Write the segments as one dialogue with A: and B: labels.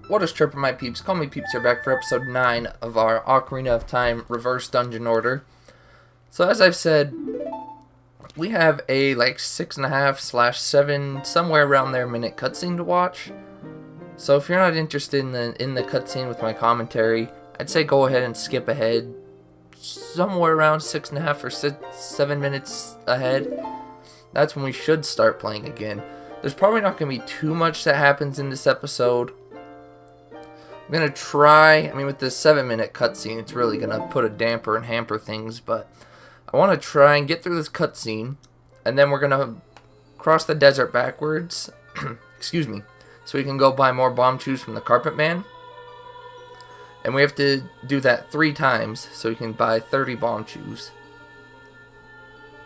A: What is chirpin', my peeps? Call me Peeps here, back for episode 9 of our Ocarina of Time reverse dungeon order. So as I've said, we have a like 6.5/7, somewhere around there, minute cutscene to watch. So if you're not interested in the cutscene with my commentary, I'd say go ahead and skip ahead somewhere around 6.5 or 7 minutes ahead. That's when we should start playing again. There's probably not going to be too much that happens in this episode. I'm going to try, with the 7-minute cutscene, it's really going to put a damper and hamper things, but I want to try and get through this cutscene, and then we're going to cross the desert backwards, excuse me, so we can go buy more Bombchus from the Carpet Man. And we have to do that 3 times, so we can buy 30 Bombchus.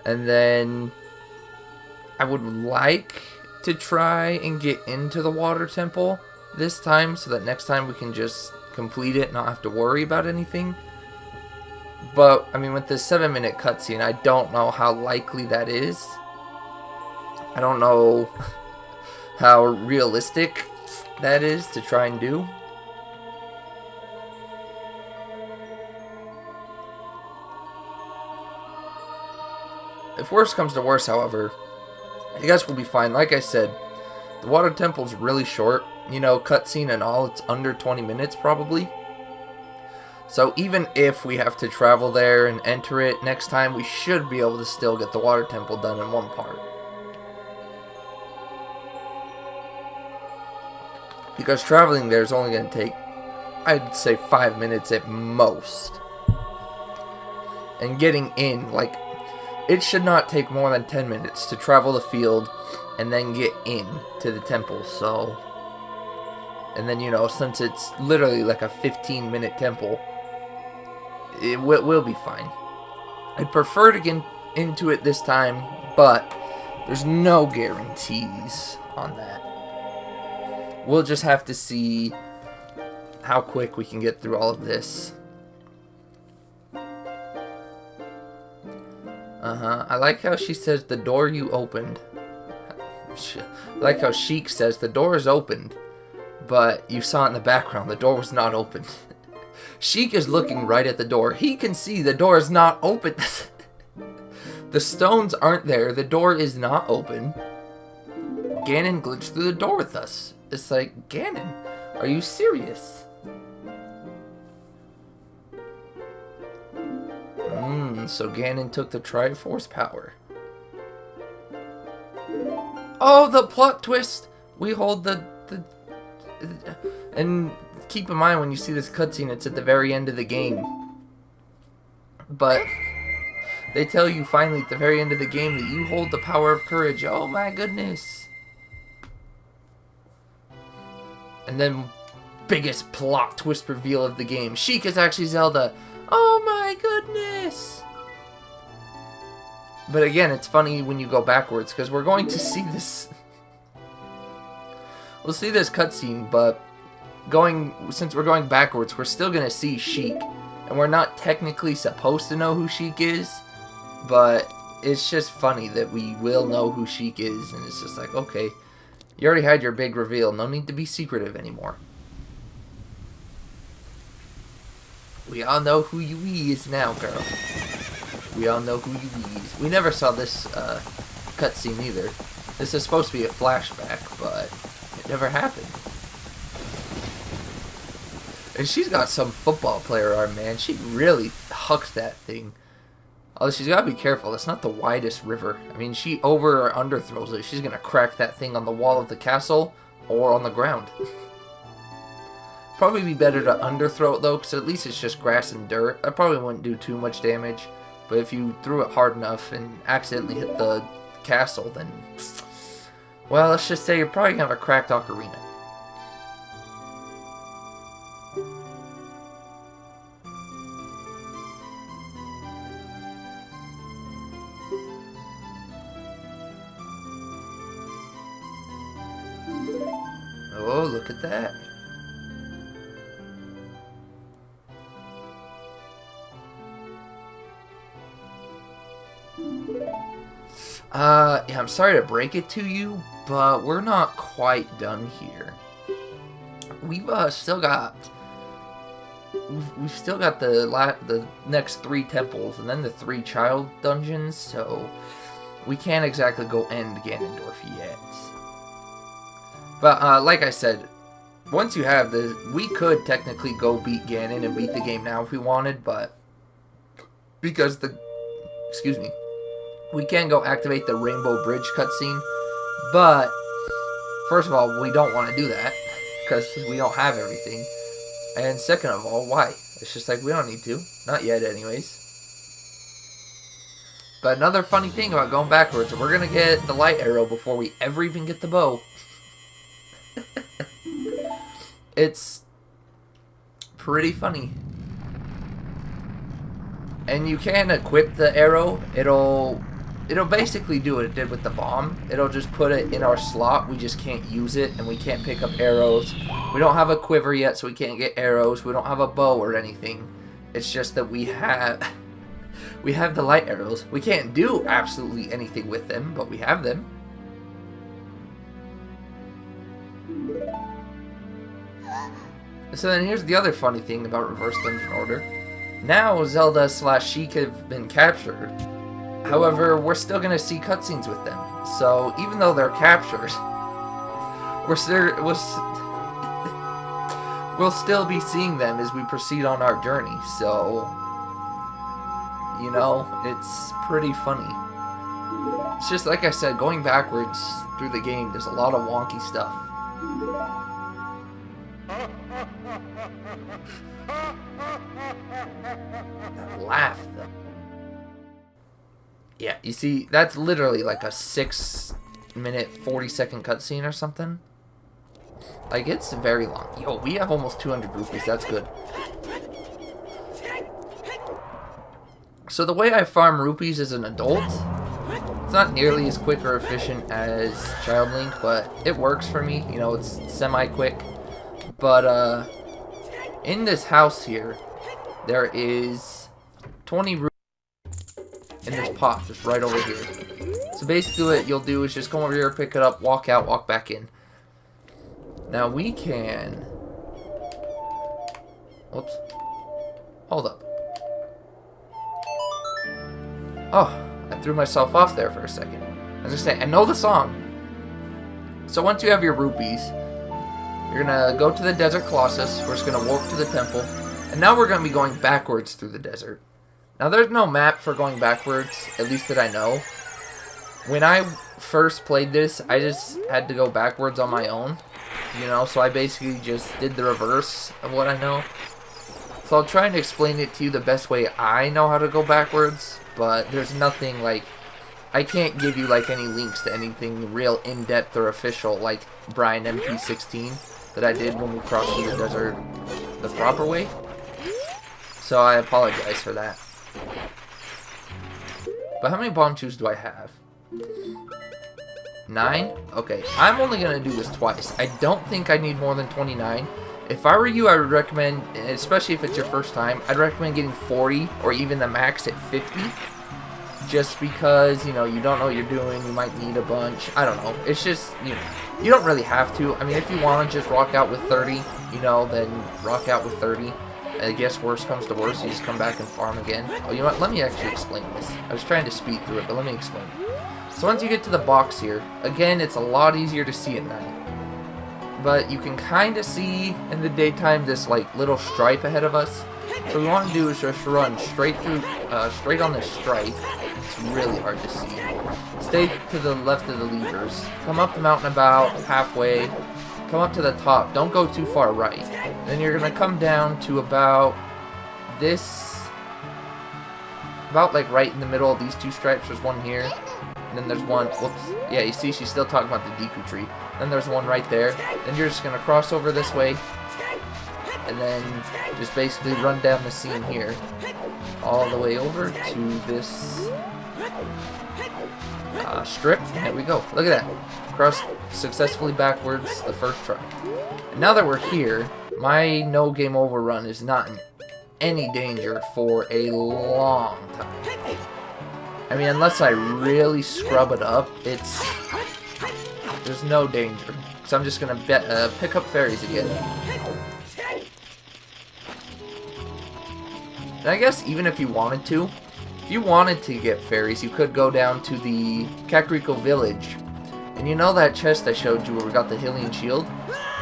A: And then I would like to try and get into the water temple this time, so that next time we can just complete it and not have to worry about anything. But, with this 7-minute cutscene, I don't know how likely that is. I don't know how realistic that is to try and do. If worse comes to worse, however, I guess we'll be fine. Like I said, the water temple's really short. Cutscene and all, it's under 20 minutes probably. So even if we have to travel there and enter it next time, we should be able to still get the water temple done in one part. Because traveling there is only going to take, I'd say, 5 minutes at most. And getting in, it should not take more than 10 minutes to travel the field and then get in to the temple, so... And then, since it's literally like a 15-minute temple, it will be fine. I'd prefer to get into it this time, but there's no guarantees on that. We'll just have to see how quick we can get through all of this. I like how she says, the door you opened. I like how Sheik says, the door is opened. But you saw it in the background, the door was not open. Sheik is looking right at the door. He can see the door is not open. The stones aren't there. The door is not open. Ganon glitched through the door with us. It's like, Ganon, are you serious? So Ganon took the Triforce power. Oh, the plot twist! We hold the... And keep in mind, when you see this cutscene, it's at the very end of the game. But they tell you finally at the very end of the game that you hold the power of courage. Oh my goodness. And then, biggest plot twist reveal of the game. Sheik is actually Zelda. Oh my goodness. But again, it's funny when you go backwards, because we're going to see this... We'll see this cutscene, but since we're going backwards, we're still going to see Sheik. And we're not technically supposed to know who Sheik is, but it's just funny that we will know who Sheik is, and it's just like, okay, you already had your big reveal, no need to be secretive anymore. We all know who you is now, girl. We all know who you is. We never saw this cutscene either. This is supposed to be a flashback, but... it never happened. And she's got some football player arm, man. She really hucked that thing. Although she's got to be careful. That's not the widest river. She over or under throws it. She's going to crack that thing on the wall of the castle or on the ground. Probably be better to underthrow it, though, because at least it's just grass and dirt. I probably wouldn't do too much damage. But if you threw it hard enough and accidentally hit the castle, then... well, let's just say you're probably going to have a cracked ocarina. Oh, look at that. Yeah, I'm sorry to break it to you, but we're not quite done here. we've still got the next 3 temples and then the 3 child dungeons, so we can't exactly go end Ganondorf yet. But like I said, once you have this, we could technically go beat Ganon and beat the game now if we wanted, but because we can go activate the Rainbow Bridge cutscene, but first of all, we don't want to do that because we don't have everything. And second of all, why? It's just like we don't need to. Not yet anyways. But another funny thing about going backwards, we're going to get the light arrow before we ever even get the bow. It's pretty funny. And you can equip the arrow. It'll basically do what it did with the bomb. It'll just put it in our slot. We just can't use it, and we can't pick up arrows. We don't have a quiver yet, so we can't get arrows. We don't have a bow or anything. It's just that we have the light arrows. We can't do absolutely anything with them, but we have them. So then here's the other funny thing about Reverse Dungeon Order. Now Zelda/Sheik have been captured. However, we're still going to see cutscenes with them. So even though they're captured, we'll still be seeing them as we proceed on our journey. So, you know, it's pretty funny. It's just like I said, going backwards through the game, there's a lot of wonky stuff. That laugh, though. Yeah, you see, that's literally like a 6-minute, 40-second cutscene or something. Like, it's very long. Yo, we have almost 200 rupees. That's good. So the way I farm rupees as an adult, it's not nearly as quick or efficient as Child Link, but it works for me. You know, it's semi-quick. But, in this house here, there is 20 rupees in this pot, just right over here. So basically what you'll do is just come over here, pick it up, walk out, walk back in. Now we can... Whoops. Hold up. Oh, I threw myself off there for a second. As I say, I know the song. So once you have your rupees, you're gonna go to the Desert Colossus. We're just gonna walk to the temple. And now we're gonna be going backwards through the desert. Now, there's no map for going backwards, at least that I know. When I first played this, I just had to go backwards on my own. You know, so I basically just did the reverse of what I know. So I'll try and explain it to you the best way I know how to go backwards. But there's nothing like... I can't give you like any links to anything real in-depth or official like Brian MP16 that I did when we crossed through the desert the proper way. So I apologize for that. But how many Bombchus do I have? 9? Okay, I'm only going to do this twice. I don't think I need more than 29. If I were you, I would recommend, especially if it's your first time, I'd recommend getting 40 or even the max at 50. Just because, you know, you don't know what you're doing, you might need a bunch. I don't know. It's just, you know, you don't really have to. I mean, if you want to just rock out with 30, you know, then rock out with 30. I guess worst comes to worst, you just come back and farm again. Oh, you know what? Let me actually explain this. I was trying to speed through it, but let me explain it. So once you get to the box here, again, it's a lot easier to see at night. But you can kind of see in the daytime this, like, little stripe ahead of us. So what we want to do is just run straight through, straight on this stripe. It's really hard to see. Stay to the left of the levers. Come up the mountain about halfway. Come up to the top. Don't go too far right. Then you're going to come down to about this. About like right in the middle of these two stripes. There's one here. And then there's one. Whoops. Yeah, you see she's still talking about the Deku tree. Then there's one right there. Then you're just going to cross over this way. And then just basically run down the scene here. All the way over to this strip. There we go. Look at that. Crossed successfully backwards the first try. And now that we're here, my no game over run is not in any danger for a long time. I mean, unless I really scrub it up, there's no danger. So I'm just gonna pick up fairies again. And I guess even if you wanted to, get fairies, you could go down to the Kakariko village. And you know that chest I showed you where we got the Hylian shield?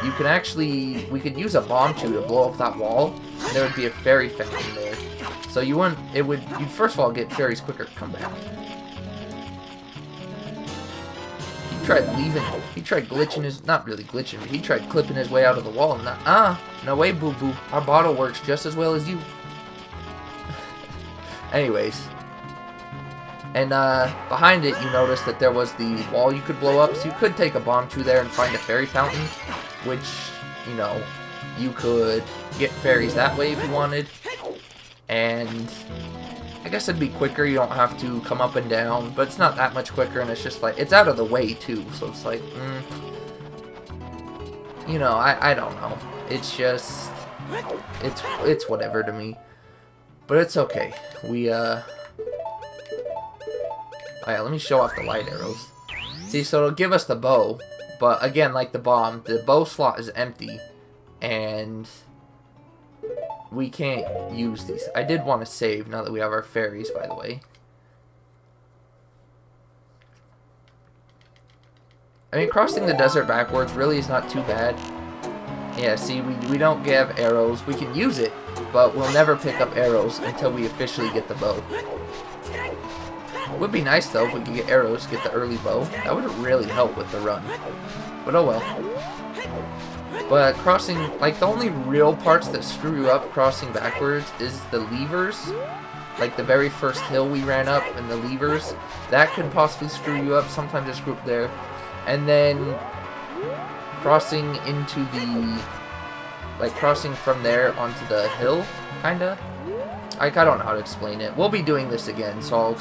A: You can actually, we could use a Bombchu to blow up that wall, and there would be a fairy fountain there. So you wouldn't, you'd first of all get fairies quicker to come back. He tried glitching his, not really glitching, but he tried clipping his way out of the wall. And no way, boo-boo. Our bottle works just as well as you. Anyways. And behind it, you notice that there was the wall you could blow up. So you could take a Bombchu there and find a fairy fountain. Which, you know, you could get fairies that way if you wanted. And I guess it'd be quicker, you don't have to come up and down, but it's not that much quicker, and it's just like, it's out of the way too, so it's like, you know, I don't know. It's just, it's whatever to me. But it's okay. Oh yeah, let me show off the light arrows. See, so it'll give us the bow, but again, like the bomb, the bow slot is empty, and we can't use these. I did want to save now that we have our fairies, by the way. I mean, crossing the desert backwards really is not too bad. Yeah, see, we don't have arrows. We can use it, but we'll never pick up arrows until we officially get the bow. It would be nice, though, if we could get arrows, get the early bow. That would really help with the run. But oh well. But crossing, like, the only real parts that screw you up crossing backwards is the levers. Like the very first hill we ran up and the levers. That could possibly screw you up. Sometimes it's grouped there. And then crossing into the, like, crossing from there onto the hill, kinda. Like, I don't know how to explain it. We'll be doing this again, so I'll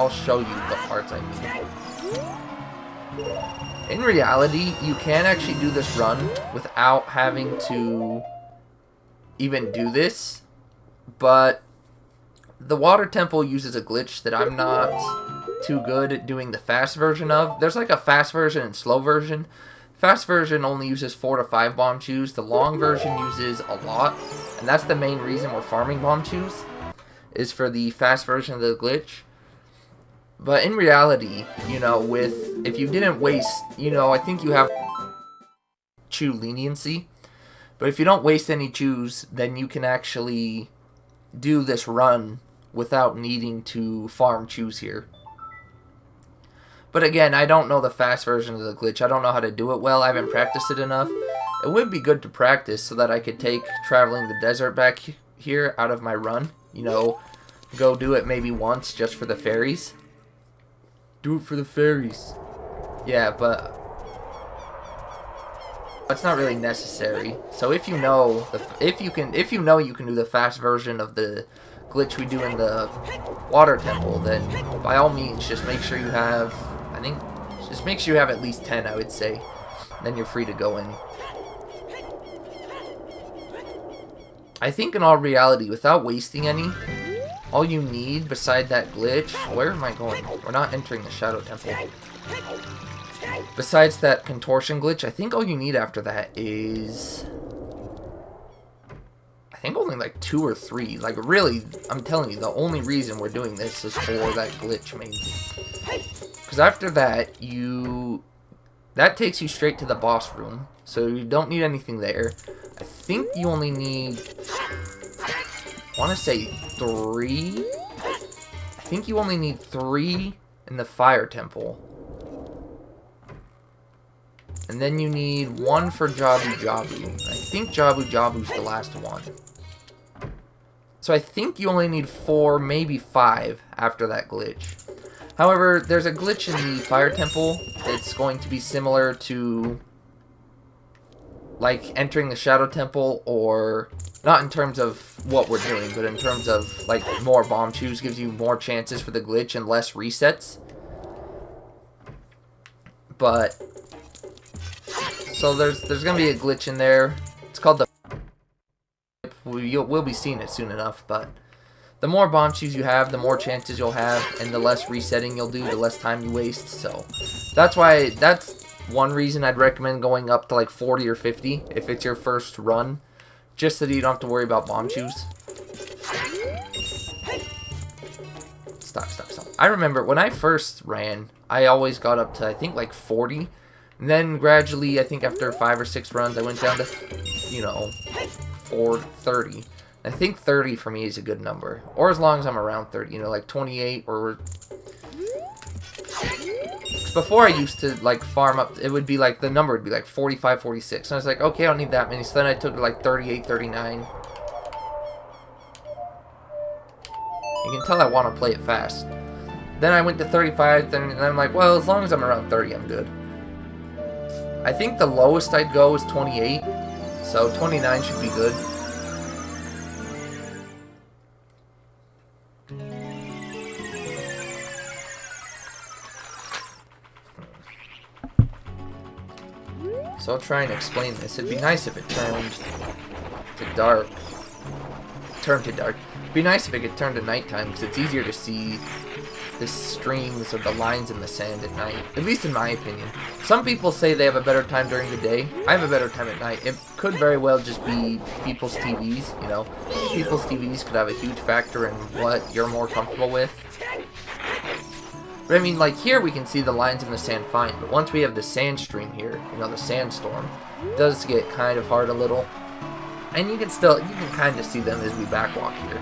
A: show you what parts I mean. In reality, you can actually do this run without having to even do this, but the water temple uses a glitch that I'm not too good at doing the fast version of. There's like a fast version and slow version. Fast version only uses 4 to 5 Bombchus. The long version uses a lot, and that's the main reason we're farming Bombchus, is for the fast version of the glitch. But in reality, you know, if you didn't waste, you know, I think you have chew leniency. But if you don't waste any chews, then you can actually do this run without needing to farm chews here. But again, I don't know the fast version of the glitch. I don't know how to do it well. I haven't practiced it enough. It would be good to practice so that I could take traveling the desert back here out of my run. You know, go do it maybe once just for the fairies. Do it for the fairies. Yeah, but it's not really necessary. So if you know if you know you can do the fast version of the glitch we do in the water temple, then by all means just make sure you have, just make sure you have at least 10, I would say. Then you're free to go in. I think in all reality, without wasting any, all you need beside that glitch, where am I going? We're not entering the Shadow Temple. Besides that contortion glitch, I think all you need after that is, I think only like 2 or 3. Like really, I'm telling you, the only reason we're doing this is for that glitch mainly. Because after that, that takes you straight to the boss room. So you don't need anything there. I think you only need, I want to say 3? I think you only need 3 in the Fire Temple. And then you need 1 for Jabu Jabu. I think Jabu Jabu's the last one. So I think you only need 4, maybe 5 after that glitch. However, there's a glitch in the Fire Temple that's going to be similar to, like, entering the Shadow Temple, or not in terms of what we're doing, but in terms of, like, more Bombchus gives you more chances for the glitch and less resets. But so there's gonna be a glitch in there. It's called the, we'll be seeing it soon enough, but the more Bombchus you have, the more chances you'll have, and the less resetting you'll do, the less time you waste. So that's why, that's one reason I'd recommend going up to like 40 or 50 if it's your first run, just so that you don't have to worry about Bombchus. Stop. I remember when I first ran, I always got up to, I think, like 40. And then gradually, I think after 5 or 6 runs, I went down to, 30. I think 30 for me is a good number. Or as long as I'm around 30, like 28 or... Before I used to, like, farm up, it would be like, the number would be like 45, 46. And I was like, okay, I don't need that many. So then I took it to like 38, 39. You can tell I want to play it fast. Then I went to 35, and I'm like, well, as long as I'm around 30, I'm good. I think the lowest I'd go is 28, so 29 should be good. So I'll try and explain this. It'd be nice if it turned to dark. It'd be nice if it could turn to nighttime, because it's easier to see the streams or the lines in the sand at night. At least in my opinion. Some people say they have a better time during the day. I have a better time at night. It could very well just be people's TVs, People's TVs could have a huge factor in what you're more comfortable with. But I mean, like, here we can see the lines in the sand fine, but once we have the sand stream here, the sandstorm, it does get kind of hard a little. And you can kind of see them as we backwalk here.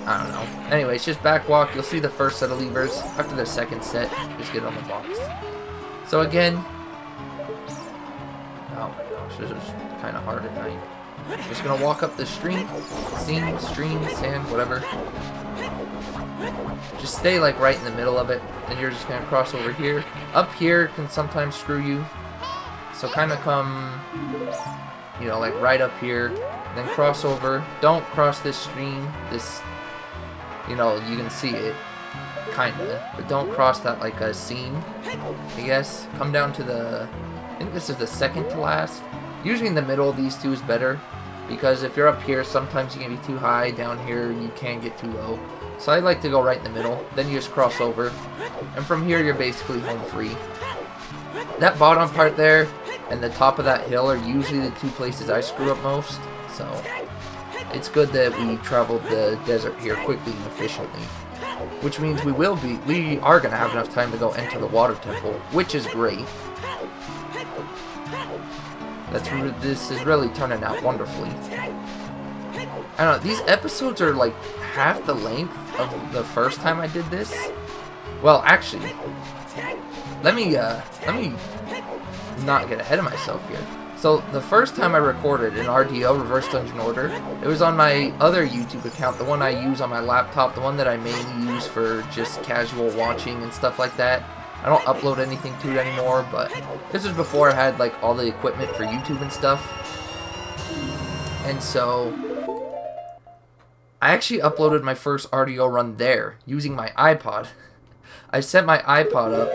A: I don't know. Anyway, it's just backwalk. You'll see the first set of levers. After the second set, just get on the box. So again, oh my gosh, this is kind of hard at night. Just gonna walk up the stream, sand, whatever. Just stay like right in the middle of it, and you're just gonna cross over here. Up here can sometimes screw you, so kind of come, like right up here, then cross over. Don't cross this stream. This, you can see it, kinda, but don't cross that like a scene, I guess. Come down to I think this is the second to last. Usually in the middle of these two is better, because if you're up here, sometimes you can be too high. Down here, you can get too low. So I like to go right in the middle, then you just cross over, and from here you're basically home free. That bottom part there and the top of that hill are usually the two places I screw up most, so it's good that we traveled the desert here quickly and efficiently, which means we are going to have enough time to go enter the water temple, which is great. This is really turning out wonderfully. I don't know, these episodes are like half the length of the first time I did this. Well, actually, let me not get ahead of myself here. So the first time I recorded an RDO, Reverse Dungeon Order, it was on my other YouTube account, the one I use on my laptop, the one that I mainly use for just casual watching and stuff like that. I don't upload anything to it anymore, but this was before I had like all the equipment for YouTube and stuff. And so I actually uploaded my first RDO run there using my iPod. I set my iPod up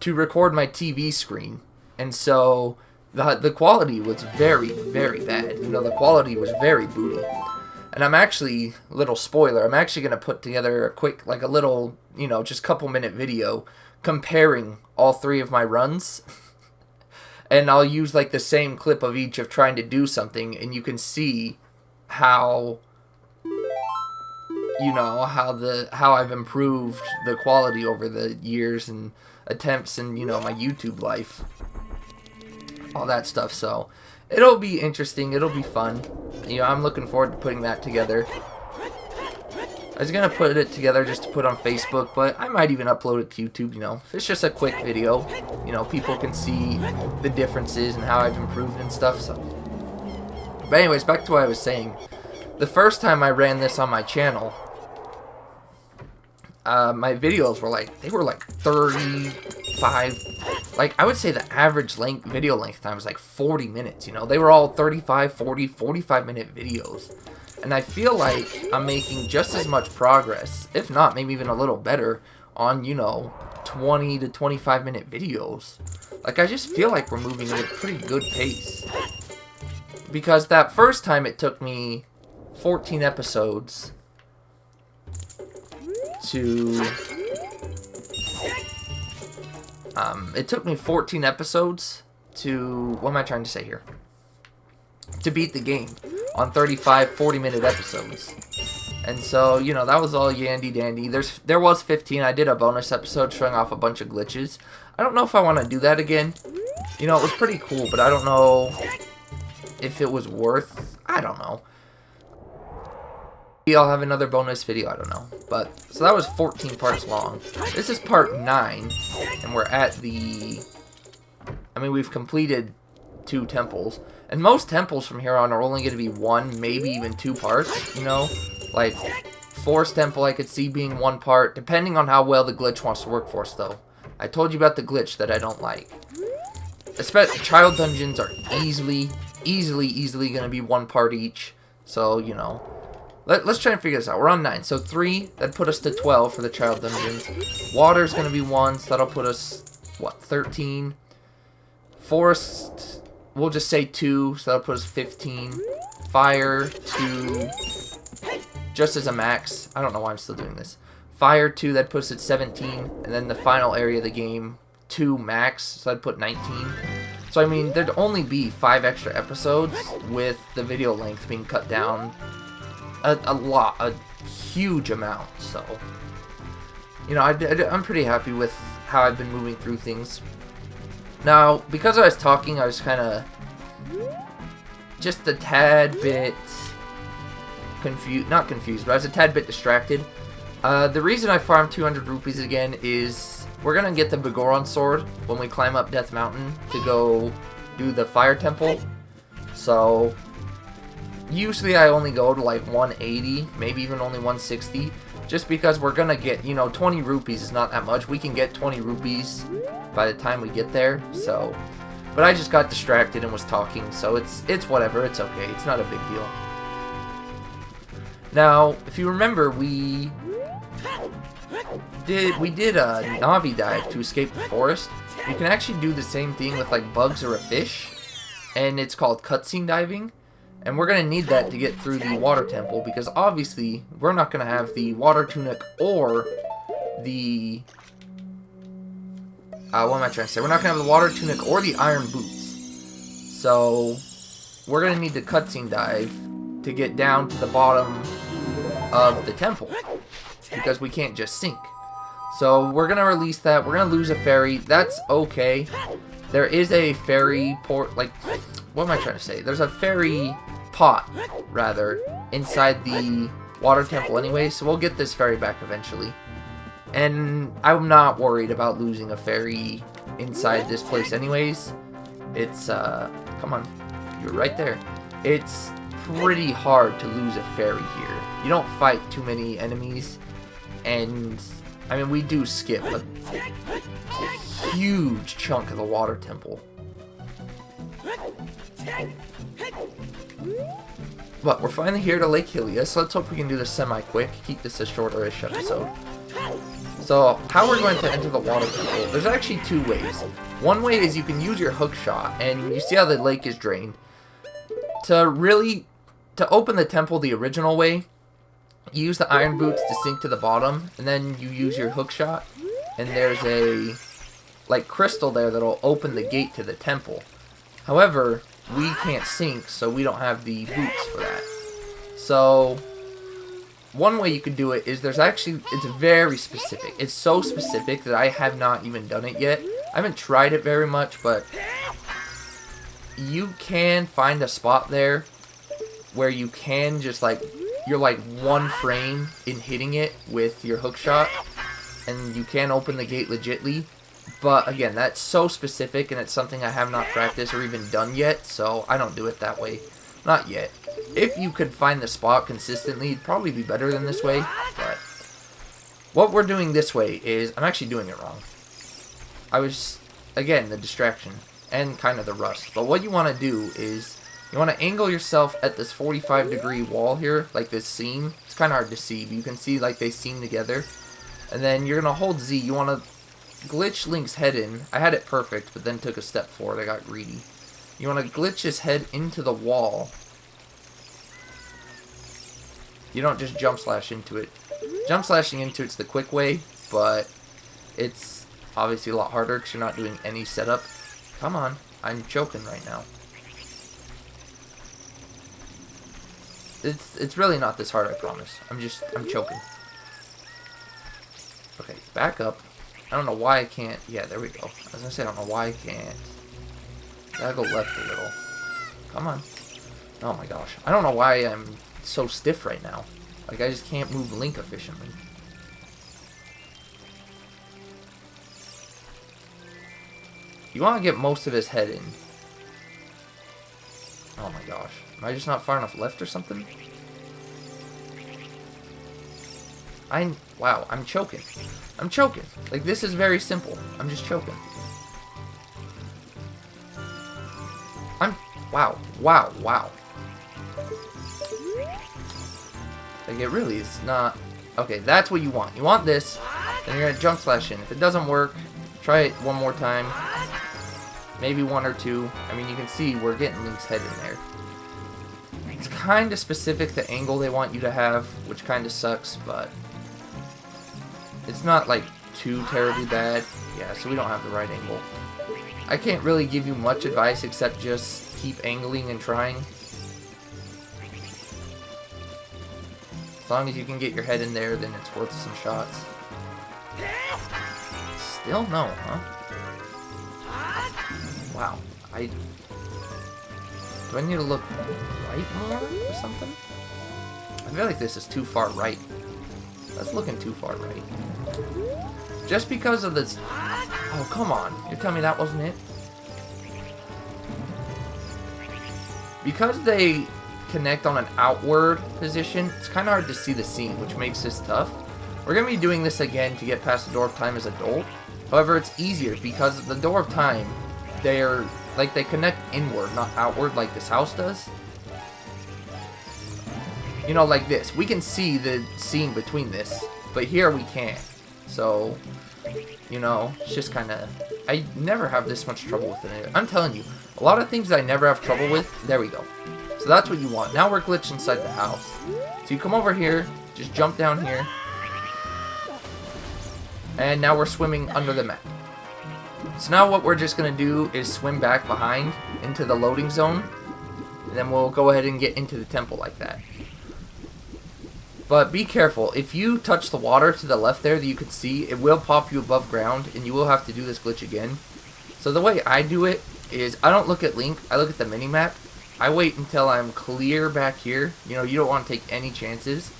A: to record my TV screen, and so the quality was very, very bad. The quality was very booty. And I'm actually, little spoiler, I'm actually going to put together a quick, like a little, just couple minute video comparing all 3 of my runs. And I'll use like the same clip of each of trying to do something, and you can see how how I've improved the quality over the years and attempts and my YouTube life, all that stuff. So it'll be interesting, it'll be fun. I'm looking forward to putting that together. I was gonna put it together just to put on Facebook, but I might even upload it to YouTube. If it's just a quick video, people can see the differences and how I've improved and stuff. So, but anyways, back to what I was saying. The first time I ran this on my channel, my videos were like 35, like I would say the average video length time was like 40 minutes, they were all 35, 40, 45 minute videos, and I feel like I'm making just as much progress, if not maybe even a little better, on 20 to 25 minute videos. Like I just feel like we're moving at a pretty good pace, because that first time it took me 14 episodes to It took me 14 episodes to, what am I trying to say here? To beat the game on 35, 40-minute episodes. And so, you know, that was all yandy dandy. There was 15. I did a bonus episode showing off a bunch of glitches. I don't know if I want to do that again. You know, it was pretty cool, but I don't know if it was worth, I don't know. Maybe I'll have another bonus video, I don't know. But, so that was 14 parts long. This is part 9, and we're at the, I mean, we've completed 2 temples. And most temples from here on are only going to be 1, maybe even 2 parts, you know? Like, Forest Temple I could see being 1 part, depending on how well the glitch wants to work for us, though. I told you about the glitch that I don't like. Especially, child dungeons are easily going to be 1 part each. So, you know. Let's try and figure this out. We're on 9. So 3, that'd put us to 12 for the child dungeons. Water's going to be 1, so that'll put us, what, 13? Forest, we'll just say 2, so that'll put us 15. Fire, 2, just as a max. I don't know why I'm still doing this. Fire, 2, that puts us at 17. And then the final area of the game, 2 max, so I'd put 19. So, I mean, there'd only be 5 extra episodes with the video length being cut down a huge amount. So, you know, I'm pretty happy with how I've been moving through things. Now, because I was talking, I was kind of just a tad bit confused, not confused, but I was a tad bit distracted. The reason I farmed 200 rupees again is we're going to get the Begoron sword when we climb up Death Mountain to go do the Fire Temple. So, usually I only go to like 180, maybe even only 160, just because we're going to get, you know, 20 rupees is not that much. We can get 20 rupees by the time we get there, so. But I just got distracted and was talking, so it's whatever, it's okay, it's not a big deal. Now, if you remember, we did a Navi dive to escape the forest. You can actually do the same thing with like bugs or a fish, and it's called cutscene diving. And we're going to need that to get through the water temple, because obviously we're not going to have the water tunic or the what am I trying to say? We're not going to have the water tunic or the iron boots. So we're going to need the cutscene dive to get down to the bottom of the temple, because we can't just sink. So we're going to release that. We're going to lose a fairy. That's okay. There is a fairy port, like, what am I trying to say? There's a fairy pot, rather, inside the water temple anyway, so we'll get this fairy back eventually. And I'm not worried about losing a fairy inside this place anyways. It's, come on, you're right there. It's pretty hard to lose a fairy here. You don't fight too many enemies, and, I mean, we do skip a huge chunk of the water temple. But we're finally here to Lake Hylia, so let's hope we can do this semi-quick, keep this a shorter-ish episode. So, how we're going to enter the water temple, there's actually 2 ways. One way is you can use your hook shot, and you see how the lake is drained. To open the temple the original way, you use the iron boots to sink to the bottom, and then you use your hook shot, and there's a, like, crystal there that'll open the gate to the temple. However, we can't sink, so we don't have the boots for that. So, one way you could do it is it's very specific. It's so specific that I have not even done it yet. I haven't tried it very much, but you can find a spot there where you can just, like, you're like 1 frame in hitting it with your hook shot, and you can open the gate legitly. But again, that's so specific, and it's something I have not practiced or even done yet, so I don't do it that way. Not yet. If you could find the spot consistently, it'd probably be better than this way, but what we're doing this way is, I'm actually doing it wrong. Again, the distraction, and kind of the rust. But what you want to do is, you want to angle yourself at this 45-degree wall here, like this seam. It's kind of hard to see, but you can see like they seam together. And then you're going to hold Z. You want to glitch Link's head in. I had it perfect, but then took a step forward. I got greedy. You want to glitch his head into the wall. You don't just jump slash into it. Jump slashing into it's the quick way, but it's obviously a lot harder because you're not doing any setup. Come on, I'm choking right now. It's really not this hard, I promise. I'm choking. Okay, back up. I don't know why I can't. Yeah, there we go. I was gonna say I don't know why I can't. Gotta go left a little. Come on. Oh my gosh. I don't know why I'm so stiff right now. Like, I just can't move Link efficiently. You want to get most of his head in. Oh my gosh. Am I just not far enough left or something? Wow, I'm choking. I'm choking. Like, this is very simple. I'm just choking. Wow. Like, it really is not... Okay, that's what you want. You want this, then you're gonna jump slash in. If it doesn't work, try it one more time. Maybe one or two. I mean, you can see we're getting Link's head in there. It's kind of specific the angle they want you to have, which kind of sucks, but... It's not, like, too terribly bad. Yeah, so we don't have the right angle. I can't really give you much advice except just keep angling and trying. As long as you can get your head in there, then it's worth some shots. Still no, huh? Wow. Do I need to look right more or something? I feel like this is too far right. That's looking too far right. Just because of this... Oh, come on. You're telling me that wasn't it? Because they connect on an outward position, it's kind of hard to see the scene, which makes this tough. We're going to be doing this again to get past the Door of Time as adult. However, it's easier because the Door of Time, they're like they connect inward, not outward like this house does. You know, like this. We can see the scene between this, but here we can't. So, you know, it's just kind of... I never have this much trouble with it. I'm telling you, a lot of things I never have trouble with, there we go. So that's what you want. Now we're glitched inside the house. So you come over here, just jump down here. And now we're swimming under the map. So now what we're just going to do is swim back behind into the loading zone. And then we'll go ahead and get into the temple like that. But be careful. If you touch the water to the left there that you can see, it will pop you above ground. And you will have to do this glitch again. So the way I do it is I don't look at Link. I look at the mini-map. I wait until I'm clear back here. You know, you don't want to take any chances.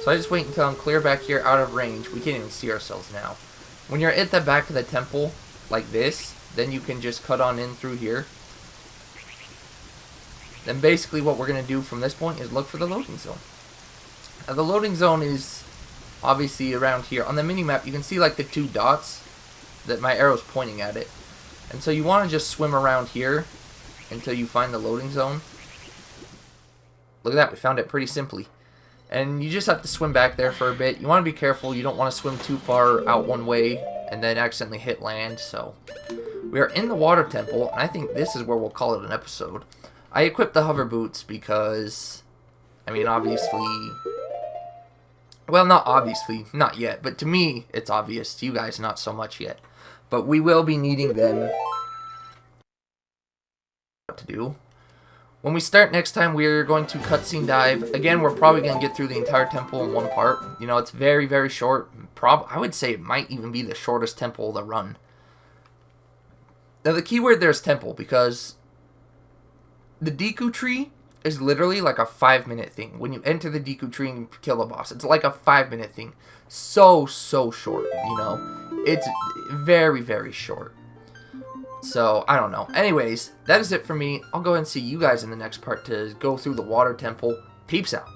A: So I just wait until I'm clear back here out of range. We can't even see ourselves now. When you're at the back of the temple, like this, then you can just cut on in through here. Then basically what we're going to do from this point is look for the loading zone. Now the loading zone is obviously around here. On the mini-map, you can see like the two dots that my arrow's pointing at it. And so you want to just swim around here until you find the loading zone. Look at that, we found it pretty simply. And you just have to swim back there for a bit. You want to be careful. You don't want to swim too far out one way and then accidentally hit land. So we are in the water temple, and I think this is where we'll call it an episode. I equipped the hover boots because, I mean, obviously, well, not obviously, not yet, but to me, it's obvious. To you guys, not so much yet. But we will be needing them to do. When we start next time, we're going to cutscene dive. Again, we're probably going to get through the entire temple in one part. You know, it's very, very short. I would say it might even be the shortest temple to run. Now, the keyword there is temple, because the Deku tree is literally like a 5-minute thing. When you enter the Deku tree and kill the boss, it's like a 5-minute thing. So short, you know. It's very, very short. So, I don't know. Anyways, that is it for me. I'll go ahead and see you guys in the next part to go through the water temple. Peeps out.